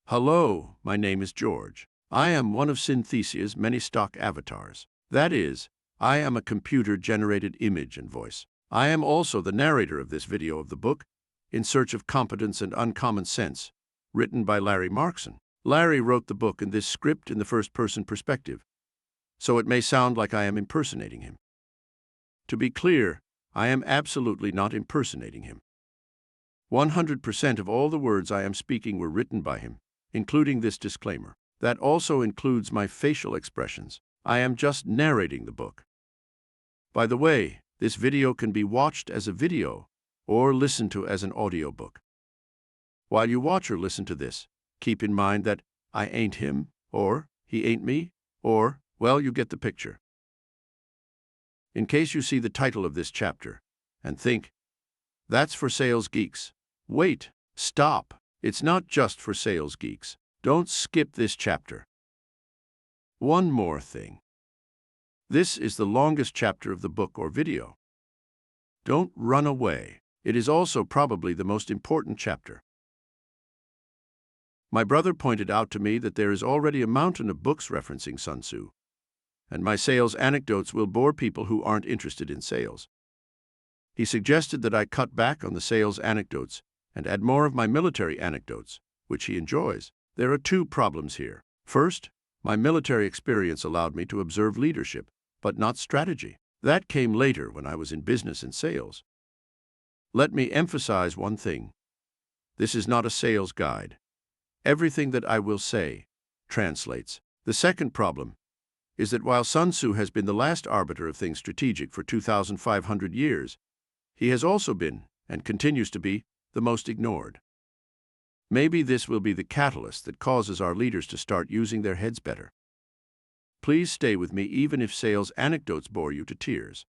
Hello, my name is George. I am one of Synthesia's many stock avatars. That is, I am a computer-generated image and voice. I am also the narrator of this video of the book, In Search of Competence and Uncommon Sense, written by Larry Markson. Larry wrote the book in this script in the first-person perspective, so it may sound like I am impersonating him. To be clear, I am absolutely not impersonating him. 100% of all the words I am speaking were written by him, including this disclaimer. That also includes my facial expressions. I am just narrating the book. By the way, this video can be watched as a video or listened to as an audiobook. While you watch or listen to this, keep in mind that I ain't him, or he ain't me, or, well, you get the picture. In case you see the title of this chapter and think, that's for sales geeks. Wait, stop. It's not just for sales geeks. Don't skip this chapter. One more thing. This is the longest chapter of the book or video. Don't run away. It is also probably the most important chapter. My brother pointed out to me that there is already a mountain of books referencing Sun Tzu, and my sales anecdotes will bore people who aren't interested in sales. He suggested that I cut back on the sales anecdotes and add more of my military anecdotes, which he enjoys. There are two problems here. First, my military experience allowed me to observe leadership, but not strategy. That came later when I was in business and sales. Let me emphasize one thing. This is not a sales guide. Everything that I will say translates. The second problem is that while Sun Tzu has been the last arbiter of things strategic for 2,500 years, he has also been, and continues to be, the most ignored. Maybe this will be the catalyst that causes our leaders to start using their heads better. Please stay with me even if sales anecdotes bore you to tears.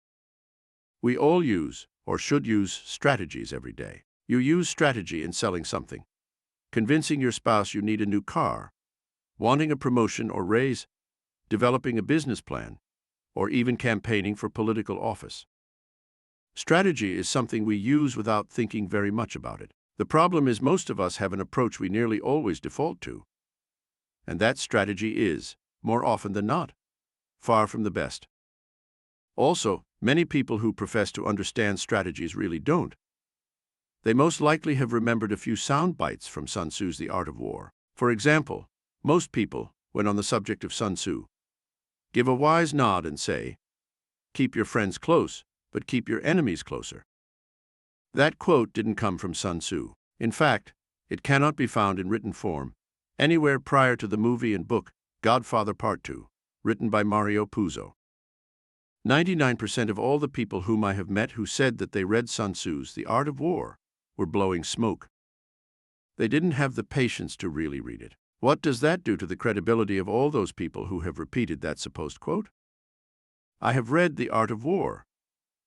We all use, or should use, strategies every day. You use strategy in selling something, convincing your spouse you need a new car, wanting a promotion or raise, developing a business plan, or even campaigning for political office. Strategy is something we use without thinking very much about it. The problem is most of us have an approach we nearly always default to, and that strategy is, more often than not, far from the best. Also, many people who profess to understand strategies really don't. They most likely have remembered a few sound bites from Sun Tzu's The Art of War. For example, most people, when on the subject of Sun Tzu, give a wise nod and say, "Keep your friends close, but keep your enemies closer." That quote didn't come from Sun Tzu. In fact, it cannot be found in written form anywhere prior to the movie and book Godfather Part 2, written by Mario Puzo. 99% of all the people whom I have met who said that they read Sun Tzu's The Art of War were blowing smoke. They didn't have the patience to really read it. What does that do to the credibility of all those people who have repeated that supposed quote? I have read The Art of War,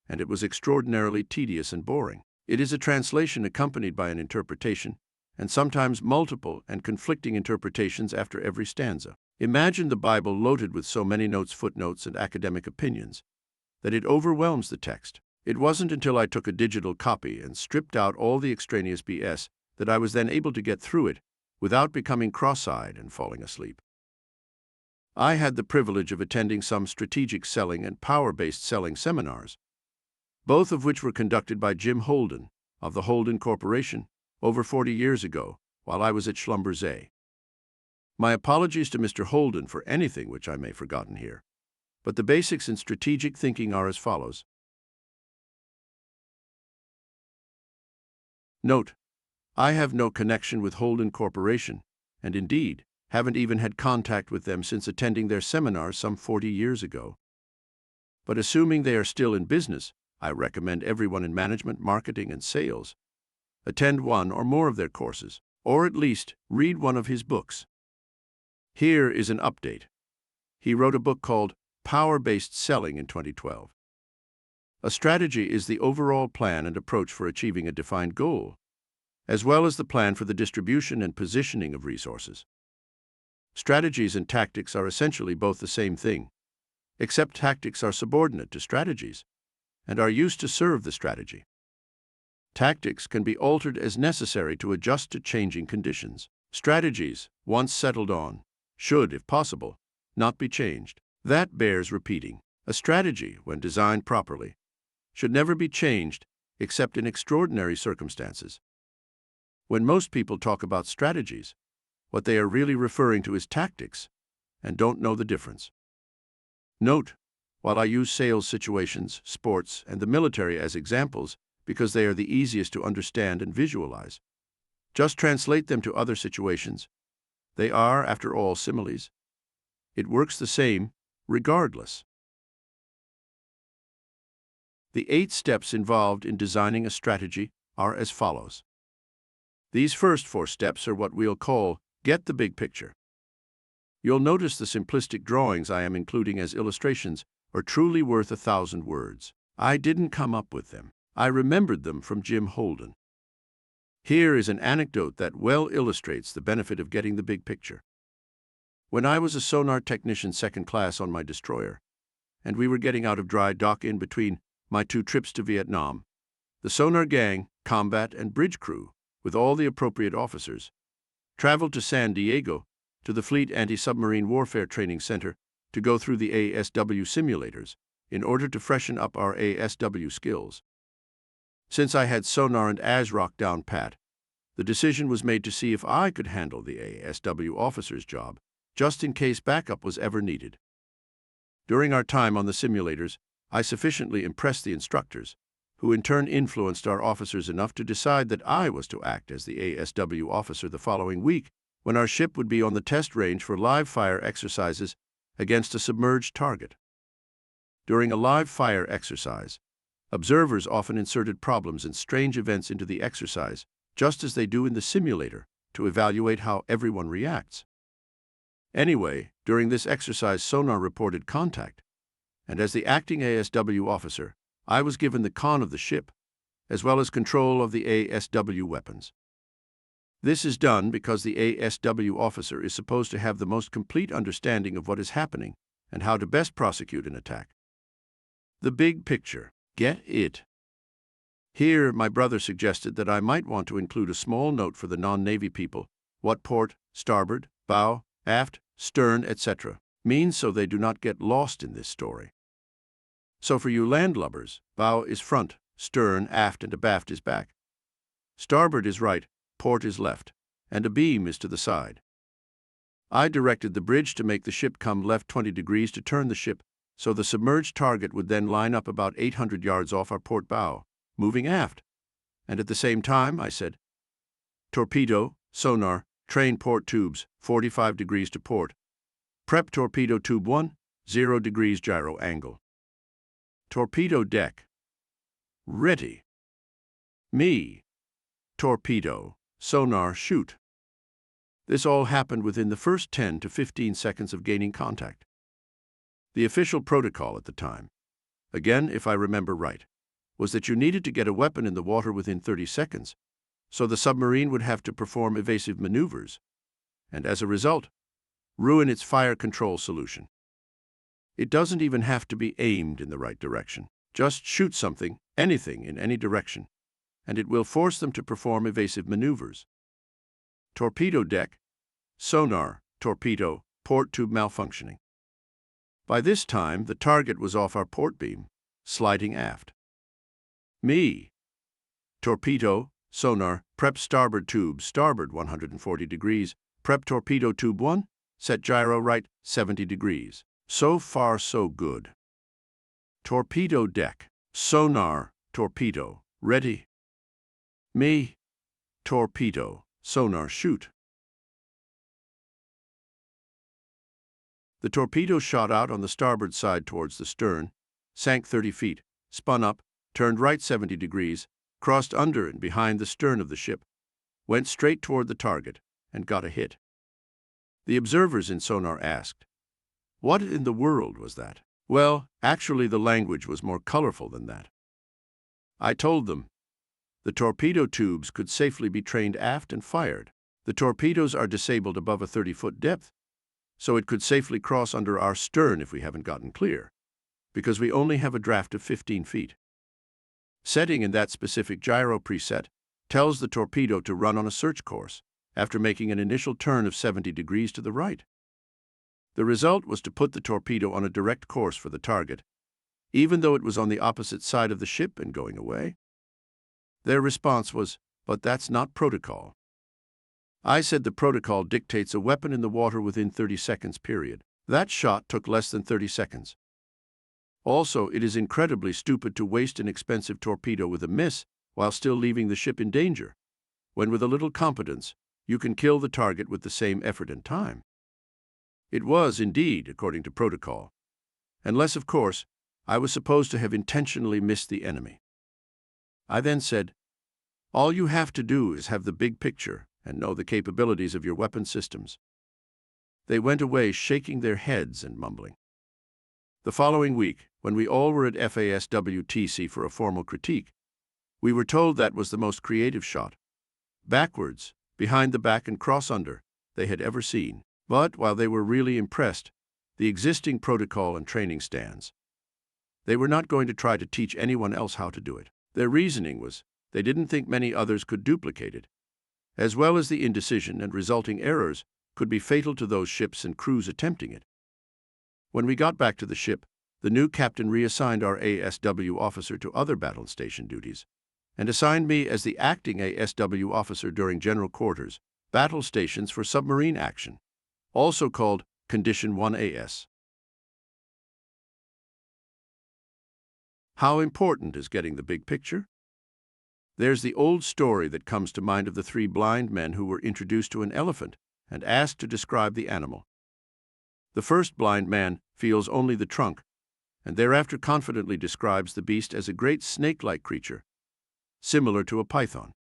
and it was extraordinarily tedious and boring. It is a translation accompanied by an interpretation, and sometimes multiple and conflicting interpretations after every stanza. Imagine the Bible loaded with so many notes, footnotes, and academic opinions that it overwhelms the text. It wasn't until I took a digital copy and stripped out all the extraneous BS that I was then able to get through it without becoming cross-eyed and falling asleep. I had the privilege of attending some strategic selling and power-based selling seminars, both of which were conducted by Jim Holden of the Holden Corporation over 40 years ago while I was at Schlumberger. My apologies to Mr. Holden for anything which I may have forgotten here, but the basics in strategic thinking are as follows. Note, I have no connection with Holden Corporation, and indeed, haven't even had contact with them since attending their seminars some 40 years ago. But assuming they are still in business, I recommend everyone in management, marketing, and sales attend one or more of their courses, or at least read one of his books. Here is an update. He wrote a book called Power-Based Selling in 2012. A strategy is the overall plan and approach for achieving a defined goal, as well as the plan for the distribution and positioning of resources. Strategies and tactics are essentially both the same thing, except tactics are subordinate to strategies and are used to serve the strategy. Tactics can be altered as necessary to adjust to changing conditions. Strategies, once settled on, should, if possible, not be changed. That bears repeating. A strategy, when designed properly, should never be changed except in extraordinary circumstances. When most people talk about strategies, what they are really referring to is tactics, and don't know the difference. Note, while I use sales situations, sports, and the military as examples because they are the easiest to understand and visualize, just translate them to other situations. They are, after all, similes. It works the same, regardless. The 8 steps involved in designing a strategy are as follows. These first 4 steps are what we'll call get the big picture. You'll notice the simplistic drawings I am including as illustrations are truly worth 1,000 words. I didn't come up with them. I remembered them from Jim Holden. Here is an anecdote that well illustrates the benefit of getting the big picture. When I was a sonar technician second class on my destroyer, and we were getting out of dry dock in between my 2 trips to Vietnam, the sonar gang, combat, and bridge crew, with all the appropriate officers, traveled to San Diego to the Fleet Anti-Submarine Warfare Training Center to go through the ASW simulators in order to freshen up our ASW skills. Since I had sonar and ASROC down pat, the decision was made to see if I could handle the ASW officer's job, just in case backup was ever needed. During our time on the simulators, I sufficiently impressed the instructors, who in turn influenced our officers enough to decide that I was to act as the ASW officer the following week, when our ship would be on the test range for live fire exercises against a submerged target. During a live fire exercise, observers often inserted problems and strange events into the exercise, just as they do in the simulator, to evaluate how everyone reacts. Anyway, during this exercise, sonar reported contact, and as the acting ASW officer, I was given the con of the ship, as well as control of the ASW weapons. This is done because the ASW officer is supposed to have the most complete understanding of what is happening and how to best prosecute an attack. The big picture. Get it? Here, my brother suggested that I might want to include a small note for the non-Navy people, what port, starboard, bow, aft, stern, etc. means so they do not get lost in this story. So for you landlubbers, bow is front, stern, aft, and abaft is back. Starboard is right, port is left, and a beam is to the side. I directed the bridge to make the ship come left 20 degrees to turn the ship, so the submerged target would then line up about 800 yards off our port bow, moving aft. And at the same time, I said, torpedo, sonar, train port tubes, 45 degrees to port. Prep torpedo tube 1, 0 degrees gyro angle. Torpedo deck. Ready. Me. Torpedo, sonar, shoot. This all happened within the first 10 to 15 seconds of gaining contact. The official protocol at the time, again if I remember right, was that you needed to get a weapon in the water within 30 seconds, so the submarine would have to perform evasive maneuvers, and as a result, ruin its fire control solution. It doesn't even have to be aimed in the right direction. Just shoot something, anything in any direction, and it will force them to perform evasive maneuvers. Torpedo deck, sonar, torpedo, port tube malfunctioning. By this time, the target was off our port beam, sliding aft. Me. Torpedo, sonar, prep starboard tube, starboard 140 degrees, prep torpedo tube 1, set gyro right 70 degrees. So far, so good. Torpedo deck, sonar, torpedo, ready. Me. Torpedo, sonar, shoot. The torpedo shot out on the starboard side towards the stern, sank 30 feet, spun up, turned right 70 degrees, crossed under and behind the stern of the ship, went straight toward the target, and got a hit. The observers in sonar asked, "What in the world was that?" Well, actually the language was more colorful than that. I told them, the torpedo tubes could safely be trained aft and fired. The torpedoes are disabled above a 30-foot depth, so it could safely cross under our stern if we haven't gotten clear, because we only have a draft of 15 feet. Setting in that specific gyro preset tells the torpedo to run on a search course, after making an initial turn of 70 degrees to the right. The result was to put the torpedo on a direct course for the target, even though it was on the opposite side of the ship and going away. Their response was, "But that's not protocol." I said the protocol dictates a weapon in the water within 30 seconds period. That shot took less than 30 seconds. Also, it is incredibly stupid to waste an expensive torpedo with a miss while still leaving the ship in danger, when with a little competence, you can kill the target with the same effort and time. It was, indeed, according to protocol, unless, of course, I was supposed to have intentionally missed the enemy. I then said, "All you have to do is have the big picture and know the capabilities of your weapon systems." They went away shaking their heads and mumbling. The following week, when we all were at FASWTC for a formal critique, we were told that was the most creative shot, backwards, behind the back and cross under, they had ever seen. But while they were really impressed, the existing protocol and training stands. They were not going to try to teach anyone else how to do it. Their reasoning was they didn't think many others could duplicate it, as well as the indecision and resulting errors could be fatal to those ships and crews attempting it. When we got back to the ship, the new captain reassigned our ASW officer to other battle station duties, and assigned me as the acting ASW officer during general quarters, battle stations for submarine action, also called Condition 1AS. How important is getting the big picture? There's the old story that comes to mind of the 3 blind men who were introduced to an elephant and asked to describe the animal. The first blind man feels only the trunk, and thereafter confidently describes the beast as a great snake-like creature, similar to a python.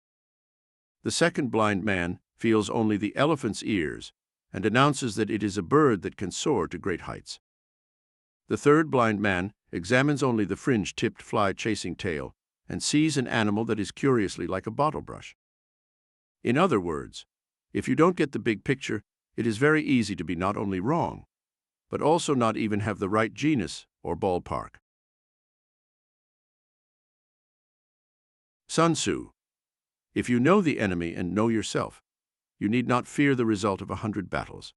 The second blind man feels only the elephant's ears and announces that it is a bird that can soar to great heights. The third blind man examines only the fringe-tipped fly-chasing tail and sees an animal that is curiously like a bottle brush. In other words, if you don't get the big picture, it is very easy to be not only wrong, but also not even have the right genus or ballpark. Sun Tzu: if you know the enemy and know yourself, you need not fear the result of 100 battles.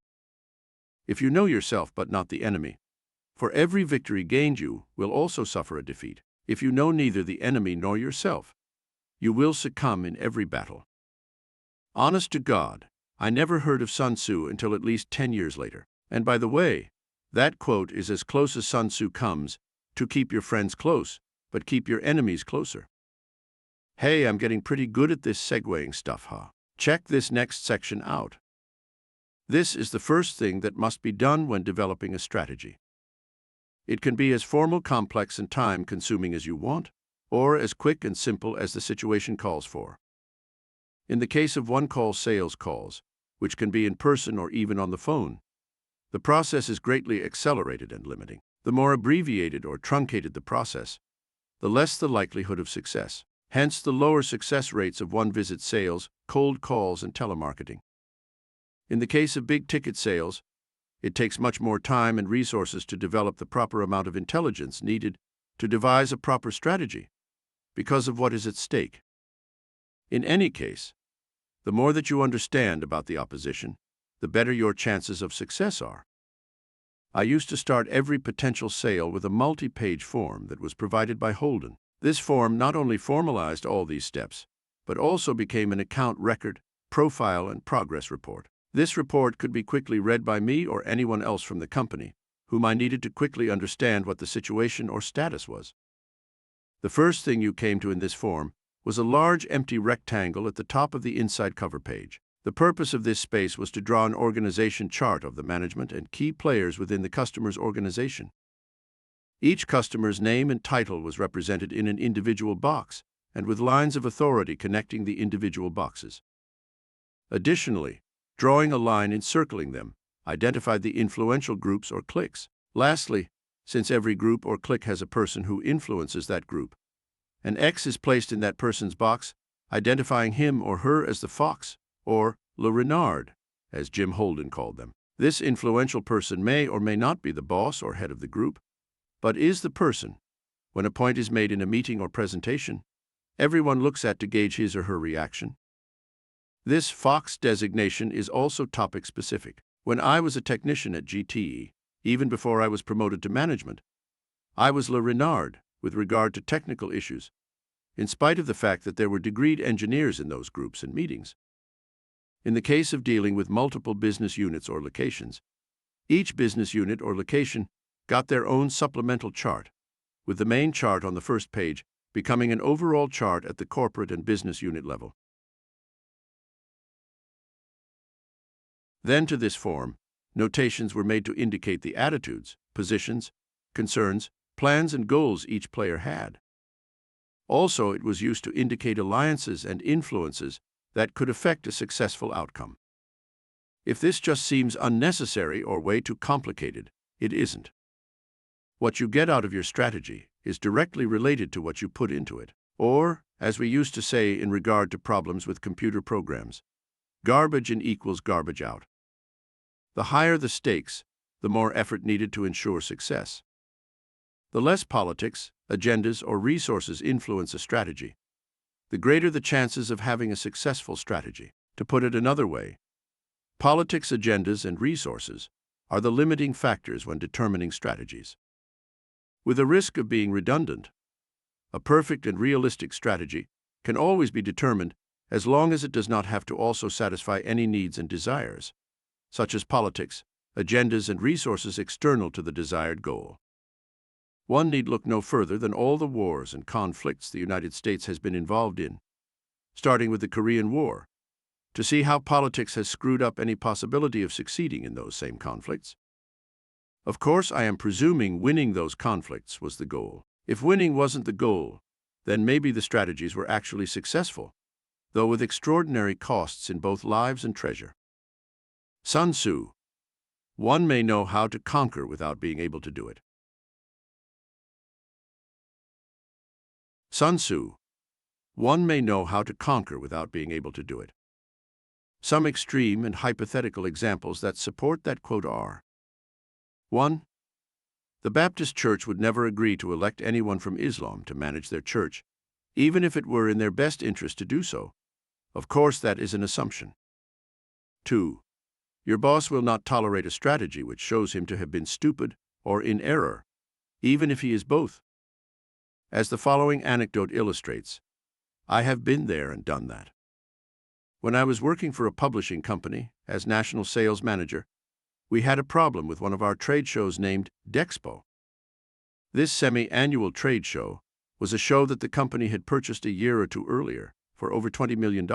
If you know yourself but not the enemy, for every victory gained you will also suffer a defeat. If you know neither the enemy nor yourself, you will succumb in every battle. Honest to God, I never heard of Sun Tzu until at least 10 years later. And by the way, that quote is as close as Sun Tzu comes to keep your friends close, but keep your enemies closer. Hey, I'm getting pretty good at this segueing stuff, huh? Check this next section out. This is the first thing that must be done when developing a strategy. It can be as formal, complex, and time-consuming as you want, or as quick and simple as the situation calls for. In the case of one-call sales calls, which can be in person or even on the phone, the process is greatly accelerated and limiting. The more abbreviated or truncated the process, the less the likelihood of success. Hence the lower success rates of one-visit sales, cold calls, and telemarketing. In the case of big-ticket sales, it takes much more time and resources to develop the proper amount of intelligence needed to devise a proper strategy, because of what is at stake. In any case, the more that you understand about the opposition, the better your chances of success are. I used to start every potential sale with a multi-page form that was provided by Holden. This form not only formalized all these steps, but also became an account record, profile, and progress report. This report could be quickly read by me or anyone else from the company, whom I needed to quickly understand what the situation or status was. The first thing you came to in this form was a large empty rectangle at the top of the inside cover page. The purpose of this space was to draw an organization chart of the management and key players within the customer's organization. Each customer's name and title was represented in an individual box and with lines of authority connecting the individual boxes. Additionally, drawing a line encircling them identified the influential groups or cliques. Lastly, since every group or clique has a person who influences that group, an X is placed in that person's box, identifying him or her as the fox, or le renard, as Jim Holden called them. This influential person may or may not be the boss or head of the group, but is the person, when a point is made in a meeting or presentation, everyone looks at to gauge his or her reaction. This Fox designation is also topic-specific. When I was a technician at GTE, even before I was promoted to management, I was Le Renard with regard to technical issues, in spite of the fact that there were degreed engineers in those groups and meetings. In the case of dealing with multiple business units or locations, each business unit or location got their own supplemental chart, with the main chart on the first page becoming an overall chart at the corporate and business unit level. Then to this form, notations were made to indicate the attitudes, positions, concerns, plans, and goals each player had. Also, it was used to indicate alliances and influences that could affect a successful outcome. If this just seems unnecessary or way too complicated, it isn't. What you get out of your strategy is directly related to what you put into it. Or, as we used to say in regard to problems with computer programs, garbage in equals garbage out. The higher the stakes, the more effort needed to ensure success. The less politics, agendas, or resources influence a strategy, the greater the chances of having a successful strategy. To put it another way, politics, agendas, and resources are the limiting factors when determining strategies. With a risk of being redundant, a perfect and realistic strategy can always be determined as long as it does not have to also satisfy any needs and desires, such as politics, agendas, and resources external to the desired goal. One need look no further than all the wars and conflicts the United States has been involved in, starting with the Korean War, to see how politics has screwed up any possibility of succeeding in those same conflicts. Of course, I am presuming winning those conflicts was the goal. If winning wasn't the goal, then maybe the strategies were actually successful, though with extraordinary costs in both lives and treasure. Sun Tzu: one may know how to conquer without being able to do it. Sun Tzu: one may know how to conquer without being able to do it. Some extreme and hypothetical examples that support that quote are: 1. The Baptist Church would never agree to elect anyone from Islam to manage their church, even if it were in their best interest to do so. Of course, that is an assumption. 2. Your boss will not tolerate a strategy which shows him to have been stupid or in error, even if he is both. As the following anecdote illustrates, I have been there and done that. When I was working for a publishing company as national sales manager, we had a problem with one of our trade shows named Dexpo. This semi-annual trade show was a show that the company had purchased a year or two earlier for over $20 million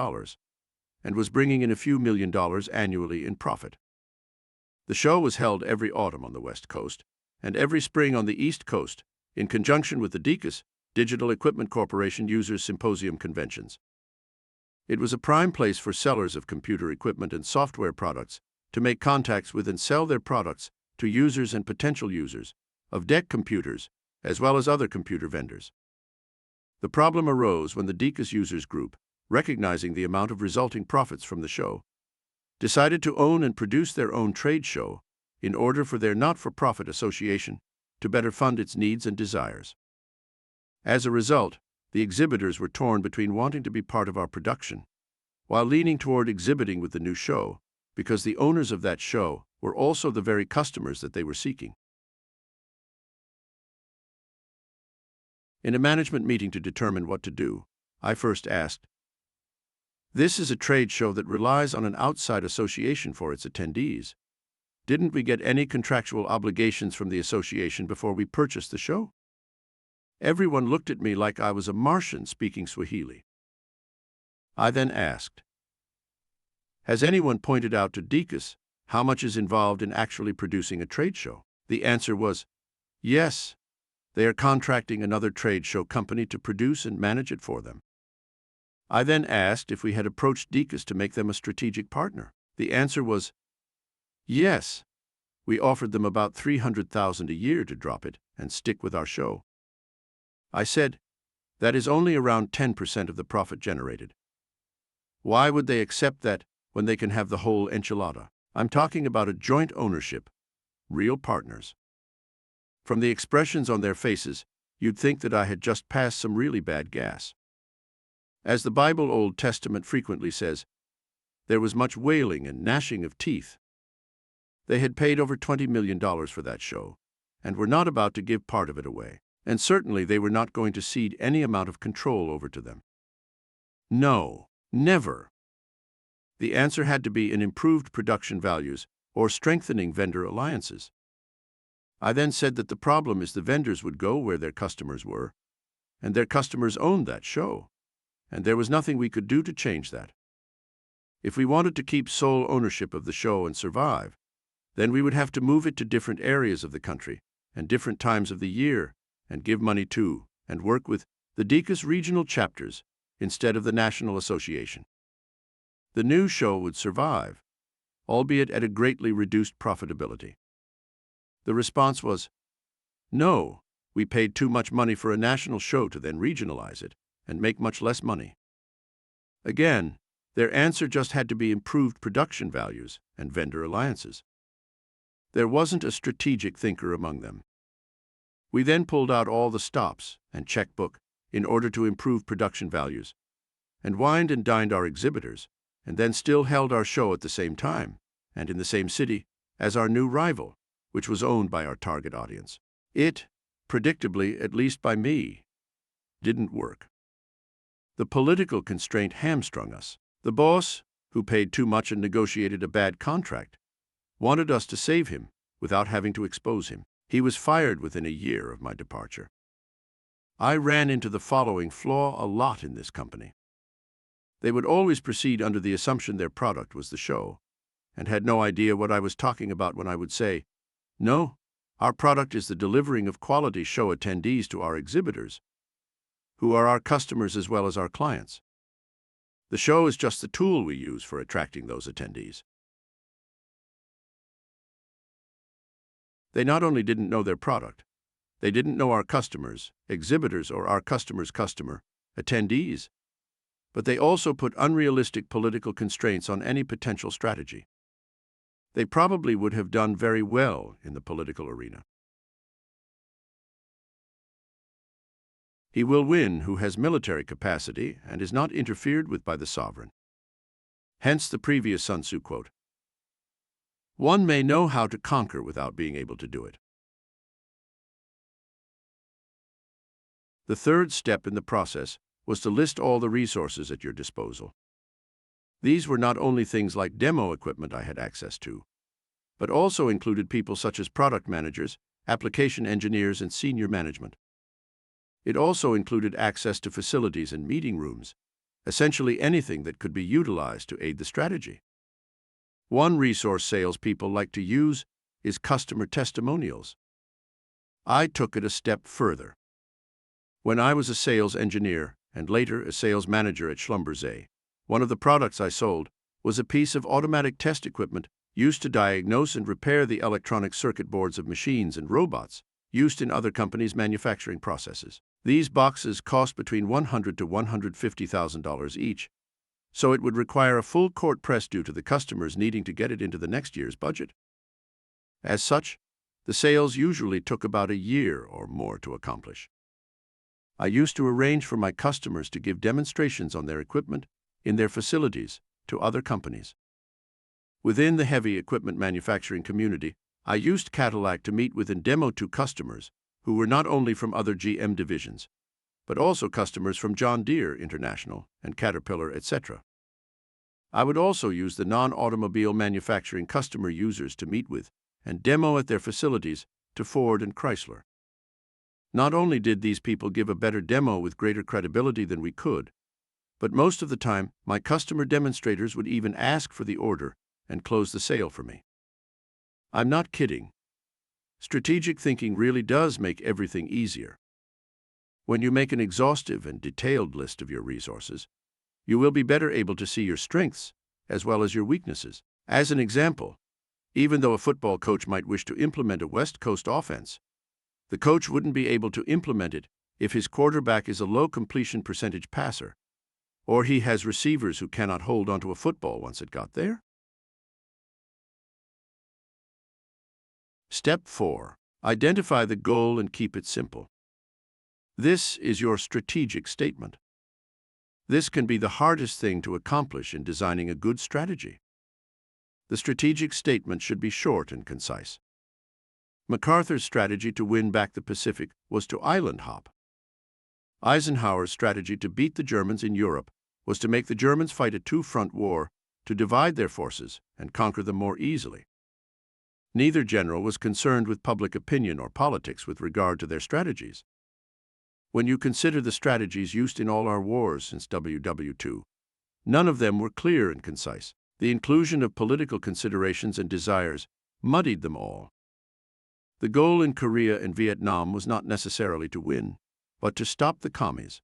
and was bringing in a few $1,000,000 annually in profit. The show was held every autumn on the West Coast and every spring on the East Coast in conjunction with the DECUS, Digital Equipment Corporation Users Symposium conventions. It was a prime place for sellers of computer equipment and software products to make contacts with and sell their products to users and potential users of DEC computers, as well as other computer vendors. The problem arose when the DECUS users group, recognizing the amount of resulting profits from the show, decided to own and produce their own trade show in order for their not-for-profit association to better fund its needs and desires. As a result, the exhibitors were torn between wanting to be part of our production, while leaning toward exhibiting with the new show, because the owners of that show were also the very customers that they were seeking. In a management meeting to determine what to do, I first asked, "This is a trade show that relies on an outside association for its attendees. Didn't we get any contractual obligations from the association before we purchased the show?" Everyone looked at me like I was a Martian speaking Swahili. I then asked, "Has anyone pointed out to DECUS how much is involved in actually producing a trade show?" The answer was, yes. They are contracting another trade show company to produce and manage it for them. I then asked if we had approached DECUS to make them a strategic partner. The answer was, yes. We offered them about $300,000 a year to drop it and stick with our show. I said, that is only around 10% of the profit generated. Why would they accept that when they can have the whole enchilada? I'm talking about a joint ownership, real partners. From the expressions on their faces, you'd think that I had just passed some really bad gas. As the Bible Old Testament frequently says, There was much wailing and gnashing of teeth. They had paid over $20 million for that show, and were not about to give part of it away. And certainly they were not going to cede any amount of control over to them. No, never. The answer had to be in improved production values or strengthening vendor alliances. I then said that the problem is the vendors would go where their customers were, and their customers owned that show, and there was nothing we could do to change that. If we wanted to keep sole ownership of the show and survive, then we would have to move it to different areas of the country and different times of the year, and give money to and work with the DECA's regional chapters instead of the National Association. The new show would survive, albeit at a greatly reduced profitability. The response was, no, we paid too much money for a national show to then regionalize it and make much less money. Again, their answer just had to be improved production values and vendor alliances. There wasn't a strategic thinker among them. We then pulled out all the stops and checkbook in order to improve production values, and wined and dined our exhibitors, and then still held our show at the same time, and in the same city, as our new rival, which was owned by our target audience. It, predictably, at least by me, didn't work. The political constraint hamstrung us. The boss, who paid too much and negotiated a bad contract, wanted us to save him without having to expose him. He was fired within a year of my departure. I ran into the following flaw a lot in this company. They would always proceed under the assumption their product was the show, and had no idea what I was talking about when I would say, no, our product is the delivering of quality show attendees to our exhibitors, who are our customers as well as our clients. The show is just the tool we use for attracting those attendees. They not only didn't know their product, they didn't know our customers, exhibitors, or our customer's customer, attendees, but they also put unrealistic political constraints on any potential strategy. They probably would have done very well in the political arena. He will win who has military capacity and is not interfered with by the sovereign. Hence the previous Sun Tzu quote. One may know how to conquer without being able to do it. The third step in the process was to list all the resources at your disposal. These were not only things like demo equipment I had access to, but also included people such as product managers, application engineers, and senior management. It also included access to facilities and meeting rooms, essentially anything that could be utilized to aid the strategy. One resource salespeople like to use is customer testimonials. I took it a step further. When I was a sales engineer and later a sales manager at Schlumberger, one of the products I sold was a piece of automatic test equipment used to diagnose and repair the electronic circuit boards of machines and robots used in other companies' manufacturing processes. These boxes cost between $100,000 to $150,000 each, so it would require a full court press due to the customers needing to get it into the next year's budget. As such, the sales usually took about a year or more to accomplish. I used to arrange for my customers to give demonstrations on their equipment in their facilities to other companies. Within the heavy equipment manufacturing community, I used Cadillac to meet with and demo to customers who were not only from other GM divisions, but also customers from John Deere International and Caterpillar, etc. I would also use the non-automobile manufacturing customer users to meet with and demo at their facilities to Ford and Chrysler. Not only did these people give a better demo with greater credibility than we could, but most of the time my customer demonstrators would even ask for the order and close the sale for me. I'm not kidding. Strategic thinking really does make everything easier. When you make an exhaustive and detailed list of your resources, you will be better able to see your strengths as well as your weaknesses. As an example, even though a football coach might wish to implement a West Coast offense, the coach wouldn't be able to implement it if his quarterback is a low completion percentage passer, or he has receivers who cannot hold onto a football once it got there. Step 4. Identify the goal and keep it simple. This is your strategic statement. This can be the hardest thing to accomplish in designing a good strategy. The strategic statement should be short and concise. MacArthur's strategy to win back the Pacific was to island hop. Eisenhower's strategy to beat the Germans in Europe was to make the Germans fight a two-front war to divide their forces and conquer them more easily. Neither general was concerned with public opinion or politics with regard to their strategies. When you consider the strategies used in all our wars since WW2, none of them were clear and concise. The inclusion of political considerations and desires muddied them all. The goal in Korea and Vietnam was not necessarily to win, but to stop the commies.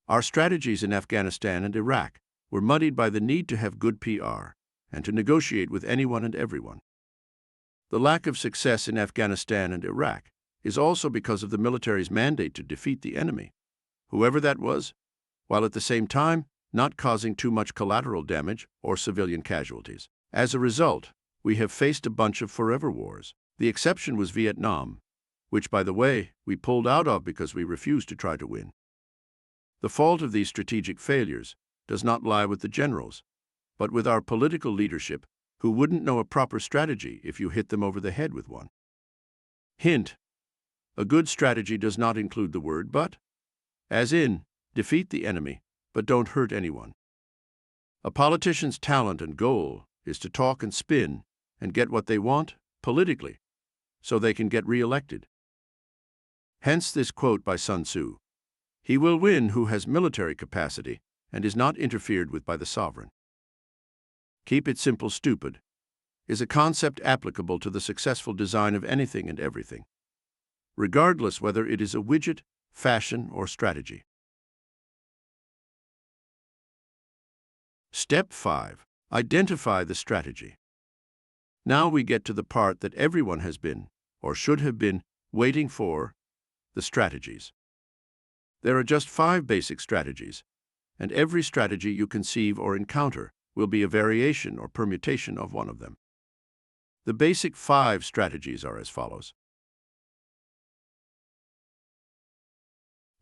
Our strategies in Afghanistan and Iraq were muddied by the need to have good PR and to negotiate with anyone and everyone. The lack of success in Afghanistan and Iraq is also because of the military's mandate to defeat the enemy, whoever that was, while at the same time not causing too much collateral damage or civilian casualties. As a result, we have faced a bunch of forever wars. The exception was Vietnam, which, by the way, we pulled out of because we refused to try to win. The fault of these strategic failures does not lie with the generals, but with our political leadership, who wouldn't know a proper strategy if you hit them over the head with one. Hint: a good strategy does not include the word but, as in, defeat the enemy, but don't hurt anyone. A politician's talent and goal is to talk and spin and get what they want politically, so they can get re-elected. Hence this quote by Sun Tzu: "He will win who has military capacity and is not interfered with by the sovereign." Keep it simple, stupid is a concept applicable to the successful design of anything and everything, regardless whether it is a widget, fashion, or strategy. Step 5. Identify the strategy. Now we get to the part that everyone has been, or should have been, waiting for: the strategies. There are just 5 basic strategies, and every strategy you conceive or encounter will be a variation or permutation of one of them. The basic 5 strategies are as follows.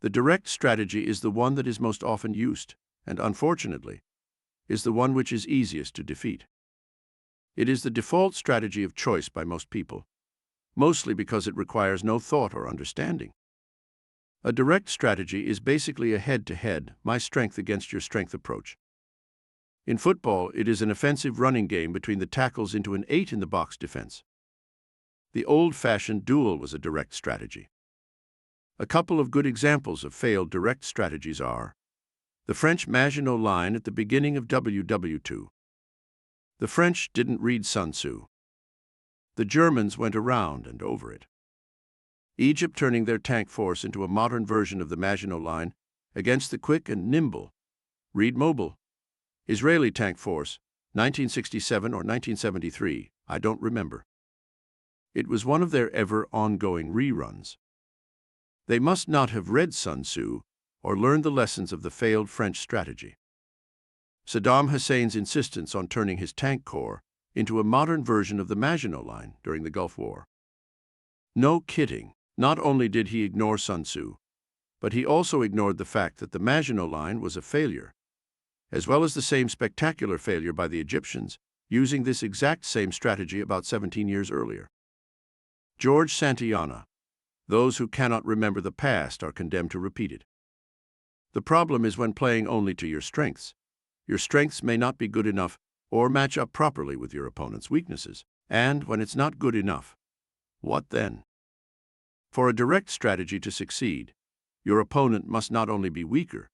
The direct strategy is the one that is most often used, and unfortunately, is the one which is easiest to defeat. It is the default strategy of choice by most people, mostly because it requires no thought or understanding. A direct strategy is basically a head-to-head, my strength against your strength approach. In football, it is an offensive running game between the tackles into an 8-in-the-box defense. The old-fashioned duel was a direct strategy. A couple of good examples of failed direct strategies are the French Maginot Line at the beginning of WW2. The French didn't read Sun Tzu. The Germans went around and over it. Egypt turning their tank force into a modern version of the Maginot Line against the quick and nimble, read mobile, Israeli tank force, 1967 or 1973, I don't remember. It was one of their ever-ongoing reruns. They must not have read Sun Tzu or learned the lessons of the failed French strategy. Saddam Hussein's insistence on turning his tank corps into a modern version of the Maginot Line during the Gulf War. No kidding, not only did he ignore Sun Tzu, but he also ignored the fact that the Maginot Line was a failure, as well as the same spectacular failure by the Egyptians, using this exact same strategy about 17 years earlier. George Santayana: those who cannot remember the past are condemned to repeat it. The problem is when playing only to your strengths may not be good enough or match up properly with your opponent's weaknesses. And when it's not good enough, what then? For a direct strategy to succeed, your opponent must not only be weaker,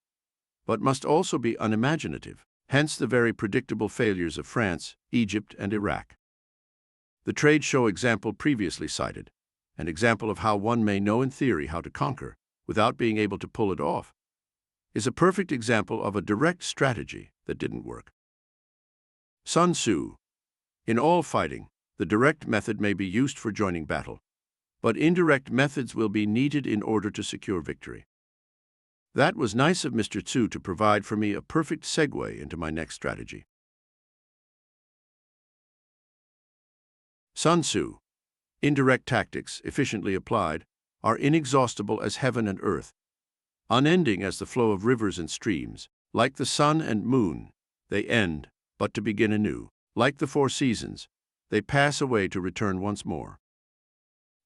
but must also be unimaginative, hence the very predictable failures of France, Egypt, and Iraq. The trade show example previously cited, an example of how one may know in theory how to conquer without being able to pull it off, is a perfect example of a direct strategy that didn't work. Sun Tzu: in all fighting, the direct method may be used for joining battle, but indirect methods will be needed in order to secure victory. That was nice of Mr. Tzu to provide for me a perfect segue into my next strategy. Sun Tzu: indirect tactics, efficiently applied, are inexhaustible as heaven and earth, unending as the flow of rivers and streams, Like the sun and moon, they end, but to begin anew. Like the four seasons, they pass away to return once more.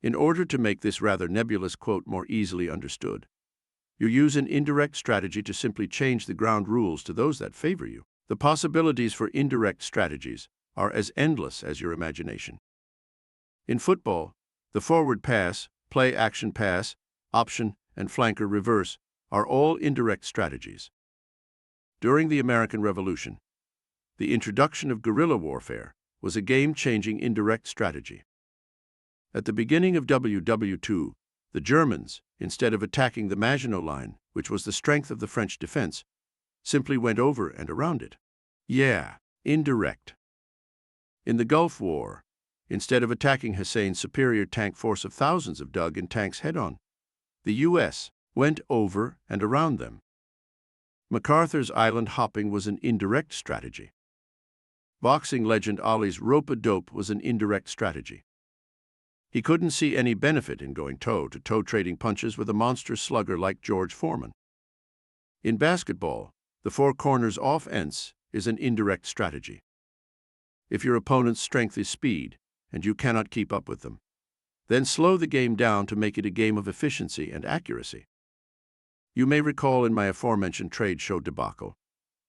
In order to make this rather nebulous quote more easily understood, you use an indirect strategy to simply change the ground rules to those that favor you. The possibilities for indirect strategies are as endless as your imagination. In football, the forward pass, play action pass, option, and flanker reverse are all indirect strategies. During the American Revolution, the introduction of guerrilla warfare was a game-changing indirect strategy. At the beginning of WW2, the Germans, instead of attacking the Maginot Line, which was the strength of the French defense, simply went over and around it. Yeah, indirect. In the Gulf War, instead of attacking Hussein's superior tank force of thousands of dug-in tanks head-on, the U.S. went over and around them. MacArthur's island hopping was an indirect strategy. Boxing legend Ali's rope-a-dope was an indirect strategy. He couldn't see any benefit in going toe-to-toe trading punches with a monster slugger like George Foreman. In basketball, the four corners offense is an indirect strategy. If your opponent's strength is speed, and you cannot keep up with them, then slow the game down to make it a game of efficiency and accuracy. You may recall in my aforementioned trade show debacle,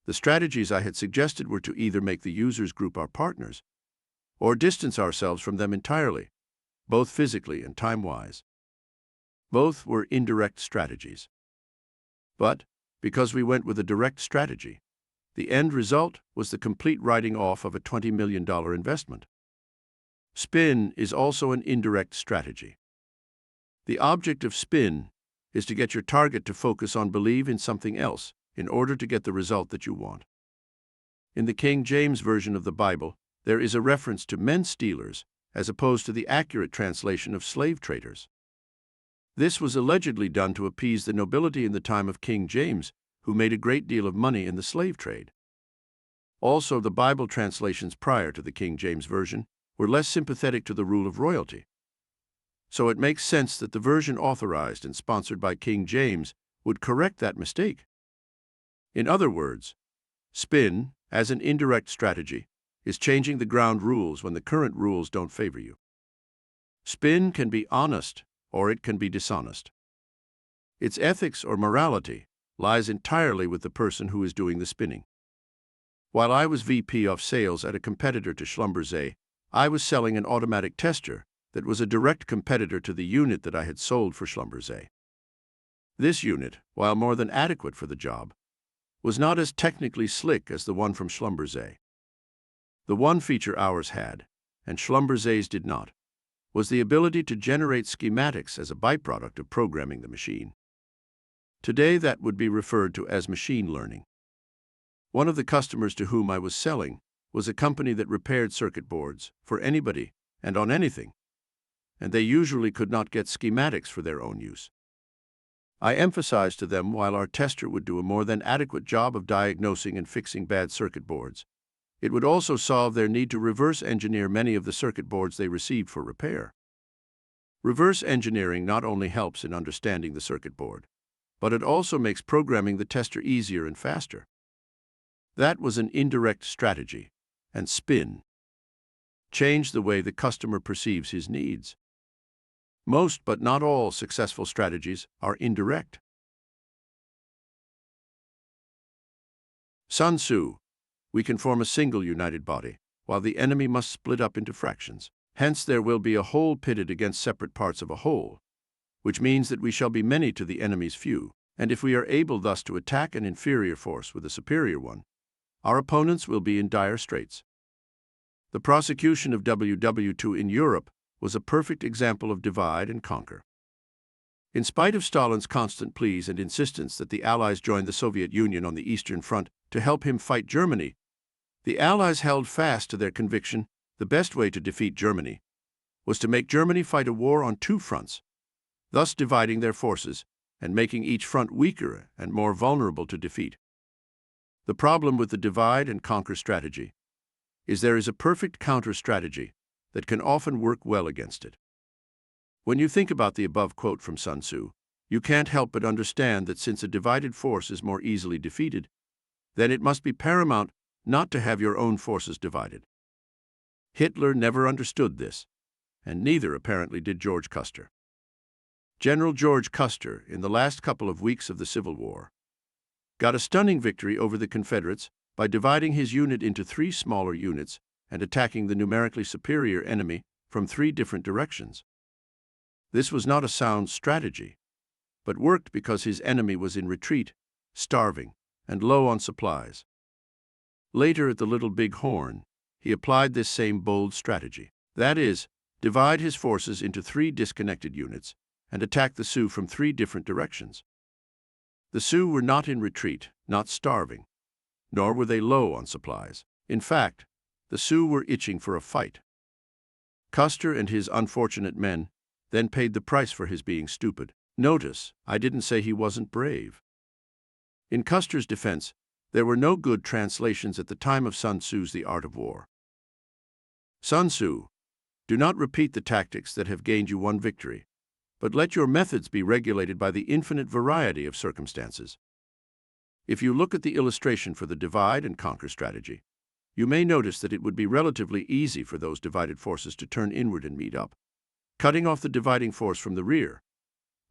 the strategies I had suggested were to either make the users group our partners, or distance ourselves from them entirely, both physically and time-wise. Both were indirect strategies. But, because we went with a direct strategy, the end result was the complete writing off of a $20 million investment. Spin is also an indirect strategy. The object of spin is to get your target to focus on believe in something else in order to get the result that you want. In the King James Version of the Bible, there is a reference to men stealers as opposed to the accurate translation of slave traders. This was allegedly done to appease the nobility in the time of King James, who made a great deal of money in the slave trade. Also, the Bible translations prior to the King James Version were less sympathetic to the rule of royalty. So it makes sense that the version authorized and sponsored by King James would correct that mistake. In other words, spin, as an indirect strategy, is changing the ground rules when the current rules don't favor you. Spin can be honest, or it can be dishonest. Its ethics or morality lies entirely with the person who is doing the spinning. While I was VP of sales at a competitor to Schlumberger, I was selling an automatic tester that was a direct competitor to the unit that I had sold for Schlumberger. This unit, while more than adequate for the job, was not as technically slick as the one from Schlumberger. The one feature ours had, and Schlumberger's did not, was the ability to generate schematics as a byproduct of programming the machine. Today that would be referred to as machine learning. One of the customers to whom I was selling was a company that repaired circuit boards for anybody and on anything, and they usually could not get schematics for their own use. I emphasized to them while our tester would do a more than adequate job of diagnosing and fixing bad circuit boards, it would also solve their need to reverse engineer many of the circuit boards they received for repair. Reverse engineering not only helps in understanding the circuit board, but it also makes programming the tester easier and faster. That was an indirect strategy, and spin. Change the way the customer perceives his needs. Most but not all successful strategies are indirect. Sun Tzu, we can form a single united body, while the enemy must split up into fractions. Hence there will be a whole pitted against separate parts of a whole, which means that we shall be many to the enemy's few, and if we are able thus to attack an inferior force with a superior one, our opponents will be in dire straits. The prosecution of WW2 in Europe was a perfect example of divide and conquer. In spite of Stalin's constant pleas and insistence that the Allies join the Soviet Union on the Eastern Front to help him fight Germany, the Allies held fast to their conviction the best way to defeat Germany was to make Germany fight a war on two fronts, thus dividing their forces and making each front weaker and more vulnerable to defeat. The problem with the divide and conquer strategy is there is a perfect counter strategy that can often work well against it. When you think about the above quote from Sun Tzu, you can't help but understand that since a divided force is more easily defeated, then it must be paramount not to have your own forces divided. Hitler never understood this, and neither apparently did George Custer. General George Custer, in the last couple of weeks of the Civil War, got a stunning victory over the Confederates by dividing his unit into 3 smaller units and attacking the numerically superior enemy from 3 different directions. This was not a sound strategy, but worked because his enemy was in retreat, starving, and low on supplies. Later at the Little Big Horn, he applied this same bold strategy. That is, divide his forces into 3 disconnected units and attack the Sioux from 3 different directions. The Sioux were not in retreat, not starving, nor were they low on supplies. In fact, the Sioux were itching for a fight. Custer and his unfortunate men then paid the price for his being stupid. Notice, I didn't say he wasn't brave. In Custer's defense, there were no good translations at the time of Sun Tzu's The Art of War. Sun Tzu, do not repeat the tactics that have gained you one victory, but let your methods be regulated by the infinite variety of circumstances. If you look at the illustration for the divide and conquer strategy, you may notice that it would be relatively easy for those divided forces to turn inward and meet up, cutting off the dividing force from the rear,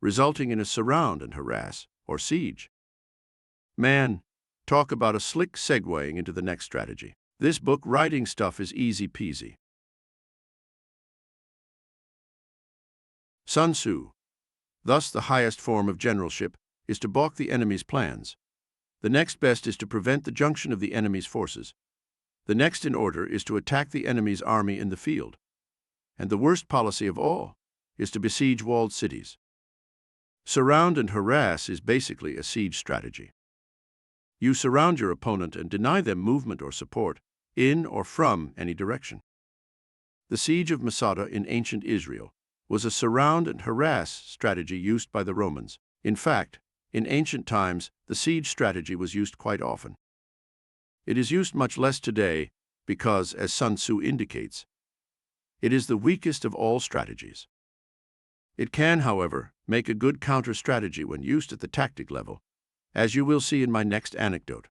resulting in a surround and harass, or siege. Man, talk about a slick segueing into the next strategy. This book writing stuff is easy peasy. Sun Tzu. Thus, the highest form of generalship is to balk the enemy's plans. The next best is to prevent the junction of the enemy's forces. The next in order is to attack the enemy's army in the field. And the worst policy of all is to besiege walled cities. Surround and harass is basically a siege strategy. You surround your opponent and deny them movement or support, in or from any direction. The siege of Masada in ancient Israel was a surround and harass strategy used by the Romans. In fact, in ancient times, the siege strategy was used quite often. It is used much less today because, as Sun Tzu indicates, it is the weakest of all strategies. It can, however, make a good counter-strategy when used at the tactic level, as you will see in my next anecdote.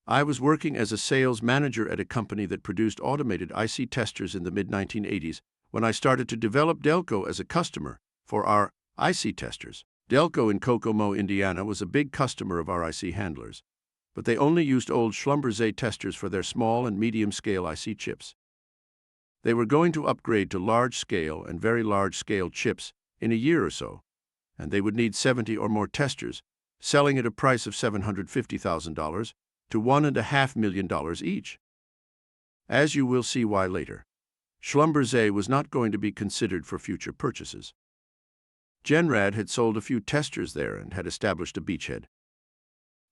I was working as a sales manager at a company that produced automated IC testers in the mid-1980s when I started to develop Delco as a customer for our IC testers. Delco in Kokomo, Indiana was a big customer of our IC handlers, but they only used old Schlumberger testers for their small and medium-scale IC chips. They were going to upgrade to large-scale and very large-scale chips in a year or so, and they would need 70 or more testers, selling at a price of $750,000 to $1.5 million each. As you will see why later, Schlumberger was not going to be considered for future purchases. Genrad had sold a few testers there and had established a beachhead.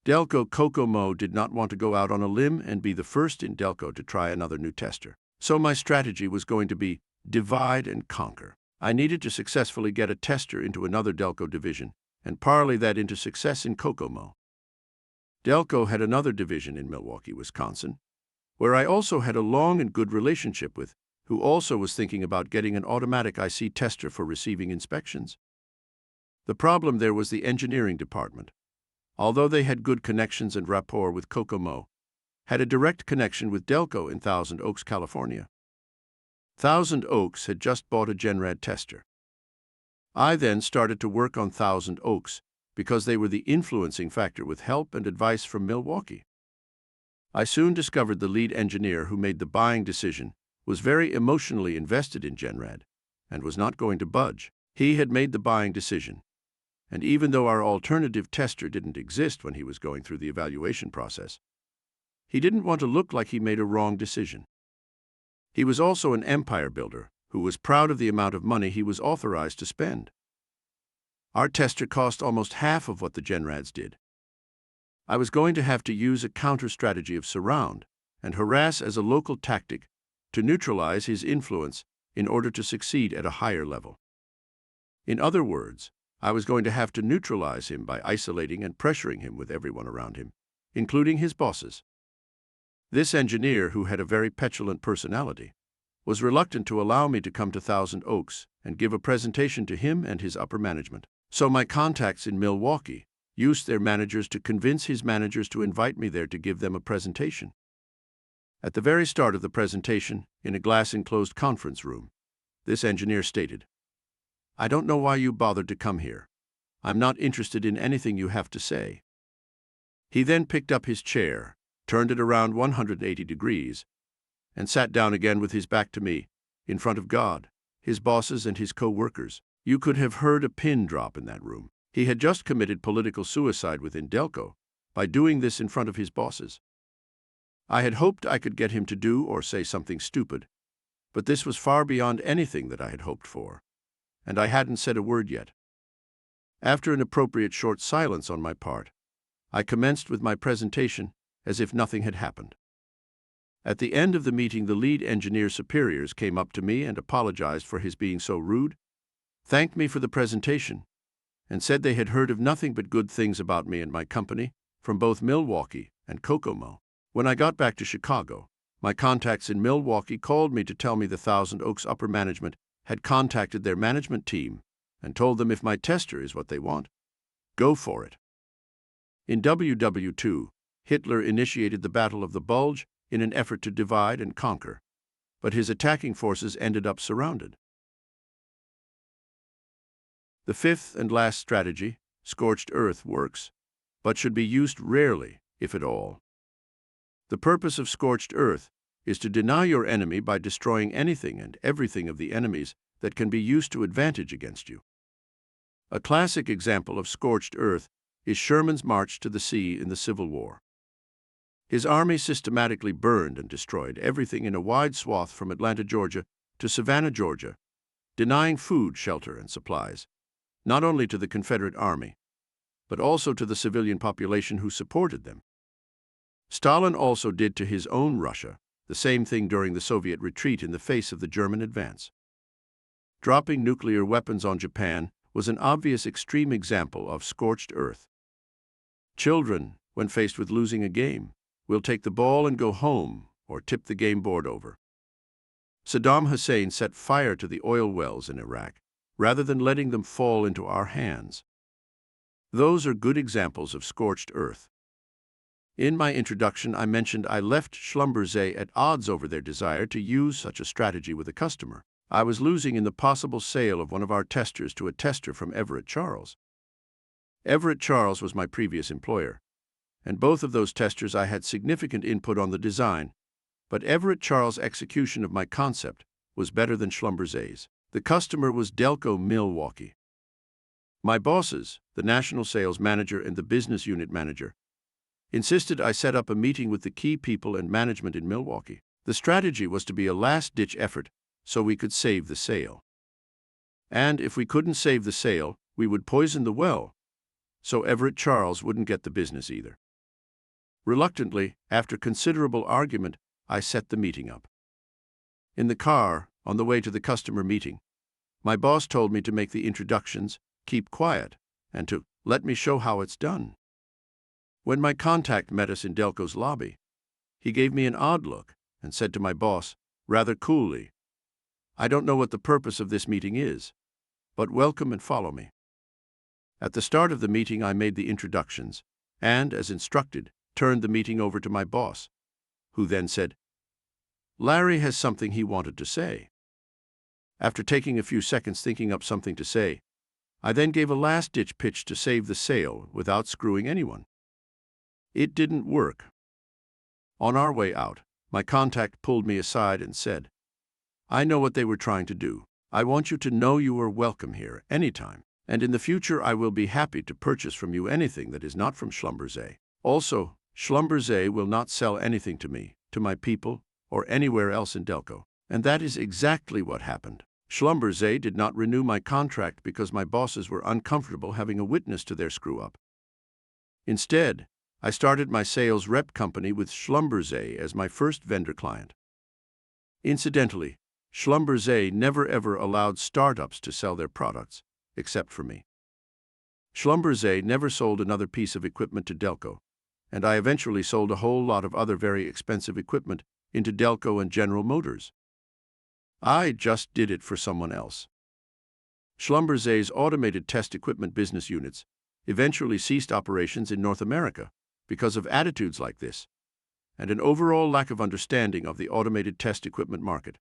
Delco Kokomo did not want to go out on a limb and be the first in Delco to try another new tester. So my strategy was going to be divide and conquer. I needed to successfully get a tester into another Delco division and parlay that into success in Kokomo. Delco had another division in Milwaukee, Wisconsin, where I also had a long and good relationship with, who also was thinking about getting an automatic IC tester for receiving inspections. The problem there was the engineering department. Although they had good connections and rapport with Kokomo, had a direct connection with Delco in Thousand Oaks, California. Thousand Oaks had just bought a Genrad tester. I then started to work on Thousand Oaks because they were the influencing factor with help and advice from Milwaukee. I soon discovered the lead engineer who made the buying decision was very emotionally invested in Genrad and was not going to budge. He had made the buying decision, and even though our alternative tester didn't exist when he was going through the evaluation process, he didn't want to look like he made a wrong decision. He was also an empire builder who was proud of the amount of money he was authorized to spend. Our tester cost almost half of what the Genrads did. I was going to have to use a counter-strategy of surround and harass as a local tactic to neutralize his influence in order to succeed at a higher level. In other words, I was going to have to neutralize him by isolating and pressuring him with everyone around him, including his bosses. This engineer, who had a very petulant personality, was reluctant to allow me to come to Thousand Oaks and give a presentation to him and his upper management. So my contacts in Milwaukee used their managers to convince his managers to invite me there to give them a presentation. At the very start of the presentation, in a glass-enclosed conference room, this engineer stated, "I don't know why you bothered to come here. I'm not interested in anything you have to say." He then picked up his chair, turned it around 180 degrees, and sat down again with his back to me, in front of God, his bosses, and his co-workers. You could have heard a pin drop in that room. He had just committed political suicide within Delco by doing this in front of his bosses. I had hoped I could get him to do or say something stupid, but this was far beyond anything that I had hoped for, and I hadn't said a word yet. After an appropriate short silence on my part, I commenced with my presentation as if nothing had happened. At the end of the meeting, the lead engineer's superiors came up to me and apologized for his being so rude, thanked me for the presentation, and said they had heard of nothing but good things about me and my company from both Milwaukee and Kokomo. When I got back to Chicago, my contacts in Milwaukee called me to tell me the Thousand Oaks upper management had contacted their management team and told them if my tester is what they want, go for it. In WW2, Hitler initiated the Battle of the Bulge in an effort to divide and conquer, but his attacking forces ended up surrounded. The fifth and last strategy, scorched earth, works, but should be used rarely, if at all. The purpose of scorched earth is to deny your enemy by destroying anything and everything of the enemy's that can be used to advantage against you. A classic example of scorched earth is Sherman's march to the sea in the Civil War. His army systematically burned and destroyed everything in a wide swath from Atlanta, Georgia, to Savannah, Georgia, denying food, shelter, and supplies, not only to the Confederate Army, but also to the civilian population who supported them. Stalin also did to his own Russia the same thing during the Soviet retreat in the face of the German advance. Dropping nuclear weapons on Japan was an obvious extreme example of scorched earth. Children, when faced with losing a game, will take the ball and go home or tip the game board over. Saddam Hussein set fire to the oil wells in Iraq rather than letting them fall into our hands. Those are good examples of scorched earth. In my introduction, I mentioned I left Schlumberger at odds over their desire to use such a strategy with a customer. I was losing in the possible sale of one of our testers to a tester from Everett Charles. Everett Charles was my previous employer, and both of those testers I had significant input on the design, but Everett Charles' execution of my concept was better than Schlumberger's. The customer was Delco Milwaukee. My bosses, the national sales manager and the business unit manager, insisted I set up a meeting with the key people and management in Milwaukee. The strategy was to be a last-ditch effort so we could save the sale. And if we couldn't save the sale, we would poison the well, so Everett Charles wouldn't get the business either. Reluctantly, after considerable argument, I set the meeting up. In the car, on the way to the customer meeting, my boss told me to make the introductions, keep quiet, and to let me show how it's done. When my contact met us in Delco's lobby, he gave me an odd look and said to my boss, rather coolly, "I don't know what the purpose of this meeting is, but welcome and follow me." At the start of the meeting, I made the introductions and, as instructed, turned the meeting over to my boss, who then said, "Larry has something he wanted to say." After taking a few seconds thinking up something to say, I then gave a last-ditch pitch to save the sale without screwing anyone. It didn't work. On our way out, my contact pulled me aside and said, "I know what they were trying to do. I want you to know you are welcome here anytime, and in the future I will be happy to purchase from you anything that is not from Schlumberger. Also, Schlumberger will not sell anything to me, to my people, or anywhere else in Delco." And that is exactly what happened. Schlumberger did not renew my contract because my bosses were uncomfortable having a witness to their screw-up. Instead, I started my sales rep company with Schlumberger as my first vendor client. Incidentally, Schlumberger never ever allowed startups to sell their products, except for me. Schlumberger never sold another piece of equipment to Delco, and I eventually sold a whole lot of other very expensive equipment into Delco and General Motors. I just did it for someone else. Schlumberger's automated test equipment business units eventually ceased operations in North America because of attitudes like this and an overall lack of understanding of the automated test equipment market.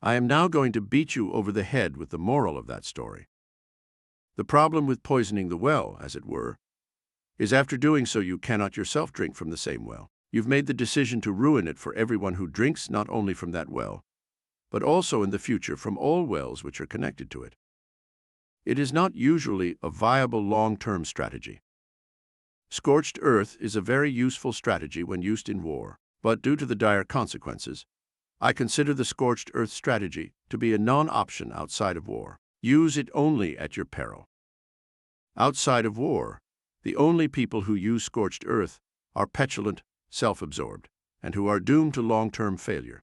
I am now going to beat you over the head with the moral of that story. The problem with poisoning the well, as it were, is after doing so you cannot yourself drink from the same well. You've made the decision to ruin it for everyone who drinks not only from that well, but also in the future from all wells which are connected to it. It is not usually a viable long-term strategy. Scorched earth is a very useful strategy when used in war, but due to the dire consequences, I consider the scorched earth strategy to be a non-option outside of war. Use it only at your peril. Outside of war, the only people who use scorched earth are petulant, self-absorbed, and who are doomed to long-term failure.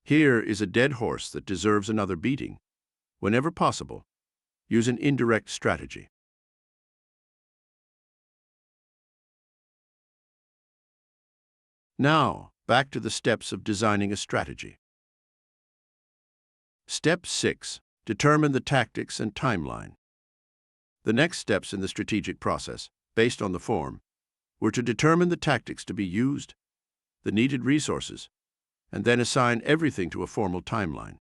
Here is a dead horse that deserves another beating. Whenever possible, use an indirect strategy. Now, back to the steps of designing a strategy. Step 6. Determine the tactics and timeline. The next steps in the strategic process, based on the form, were to determine the tactics to be used, the needed resources, and then assign everything to a formal timeline.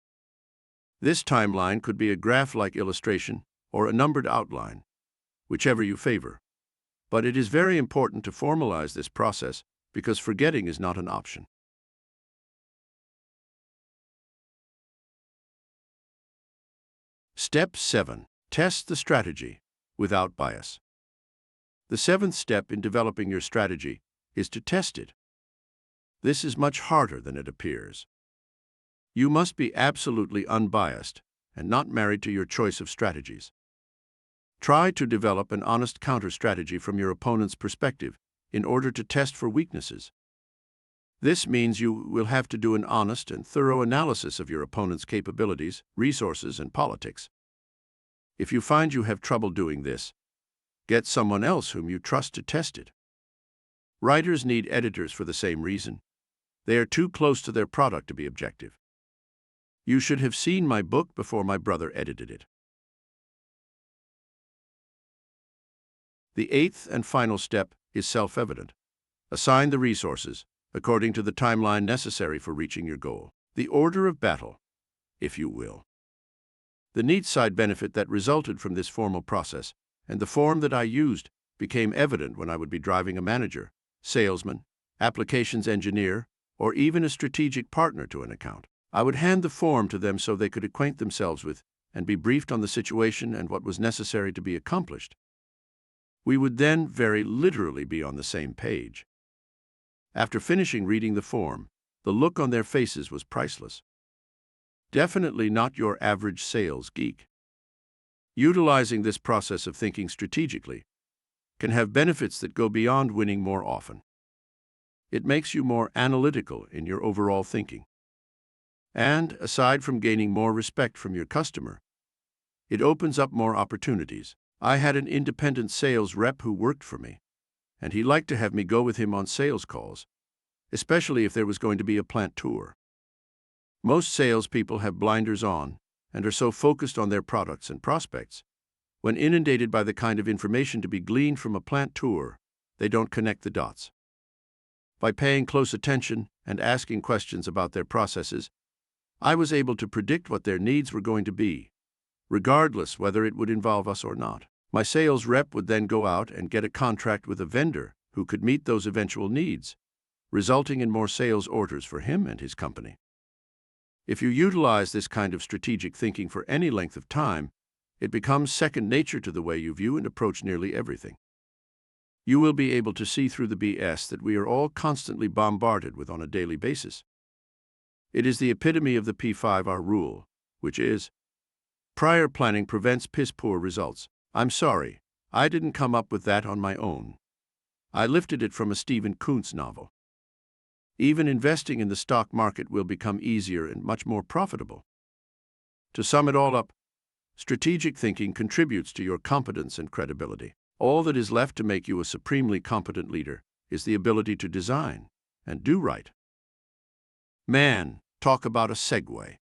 This timeline could be a graph-like illustration or a numbered outline, whichever you favor. But it is very important to formalize this process because forgetting is not an option. Step 7. Test the strategy without bias. The seventh step in developing your strategy is to test it. This is much harder than it appears. You must be absolutely unbiased and not married to your choice of strategies. Try to develop an honest counter-strategy from your opponent's perspective in order to test for weaknesses. This means you will have to do an honest and thorough analysis of your opponent's capabilities, resources, and politics. If you find you have trouble doing this, get someone else whom you trust to test it. Writers need editors for the same reason. They are too close to their product to be objective. You should have seen my book before my brother edited it. The eighth and final step is self-evident. Assign the resources according to the timeline necessary for reaching your goal. The order of battle, if you will. The neat side benefit that resulted from this formal process and the form that I used became evident when I would be driving a manager, salesman, applications engineer, or even a strategic partner to an account. I would hand the form to them so they could acquaint themselves with and be briefed on the situation and what was necessary to be accomplished. We would then very literally be on the same page. After finishing reading the form, the look on their faces was priceless. Definitely not your average sales geek. Utilizing this process of thinking strategically can have benefits that go beyond winning more often. It makes you more analytical in your overall thinking. And, aside from gaining more respect from your customer, it opens up more opportunities. I had an independent sales rep who worked for me, and he liked to have me go with him on sales calls, especially if there was going to be a plant tour. Most salespeople have blinders on and are so focused on their products and prospects. When inundated by the kind of information to be gleaned from a plant tour, they don't connect the dots. By paying close attention and asking questions about their processes, I was able to predict what their needs were going to be, regardless whether it would involve us or not. My sales rep would then go out and get a contract with a vendor who could meet those eventual needs, resulting in more sales orders for him and his company. If you utilize this kind of strategic thinking for any length of time, it becomes second nature to the way you view and approach nearly everything. You will be able to see through the BS that we are all constantly bombarded with on a daily basis. It is the epitome of the P5R rule, which is, prior planning prevents piss-poor results. I'm sorry, I didn't come up with that on my own. I lifted it from a Stephen Kuntz novel. Even investing in the stock market will become easier and much more profitable. To sum it all up, strategic thinking contributes to your competence and credibility. All that is left to make you a supremely competent leader is the ability to design and do right. Man, talk about a segue.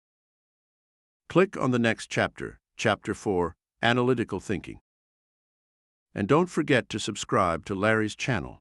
Click on the next chapter, Chapter 4, Analytical Thinking. And don't forget to subscribe to Larry's channel.